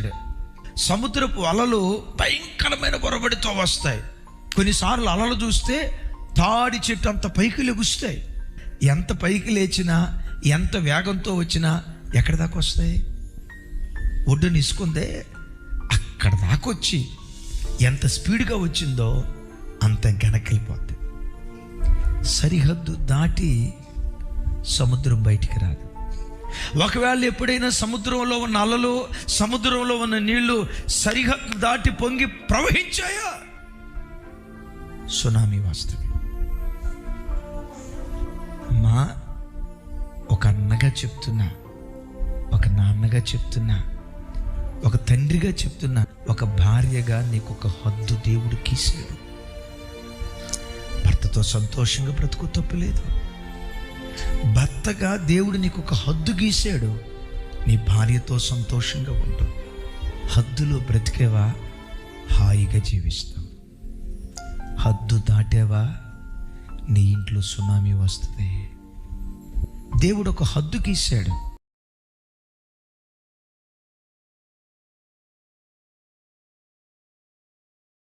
గీశాడు. సముద్రపు అలలు భయంకరమైన బొరబడితో వస్తాయి. కొన్నిసార్లు అలలు చూస్తే తాడి చెట్టు అంత పైకి లెగుస్తాయి. ఎంత పైకి లేచినా, ఎంత వేగంతో వచ్చినా ఎక్కడి దాకా వస్తాయి? ఒడ్డుని ఇసుకుందే అక్కడ దాకా వచ్చి ఎంత స్పీడ్గా వచ్చిందో అంత వెనక్కిపోద్ది. సరిహద్దు దాటి సముద్రం బయటికి రాదు. ఒకవేళ ఎప్పుడైనా సముద్రంలో ఉన్న అలలు, సముద్రంలో ఉన్న నీళ్లు సరిహద్దు దాటి పొంగి ప్రవహించాయా, సునామీ వస్తుంది. అమ్మా, ఒక అన్నగా చెప్తున్నా, ఒక నాన్నగా చెప్తున్నా, ఒక తండ్రిగా చెప్తున్నా, ఒక భార్యగా నీకు ఒక హద్దు దేవుడు గీశాడు. భర్తతో సంతోషంగా బ్రతుకు, తప్పులేదు. భర్తగా దేవుడు నీకు ఒక హద్దు గీశాడు. నీ భార్యతో సంతోషంగా ఉండు. హద్దులో బ్రతికేవా, హాయిగా జీవిస్తావు. హద్దు దాటేవా, నీ ఇంట్లో సునామీ వస్తుంది. దేవుడు ఒక హద్దు గీశాడు.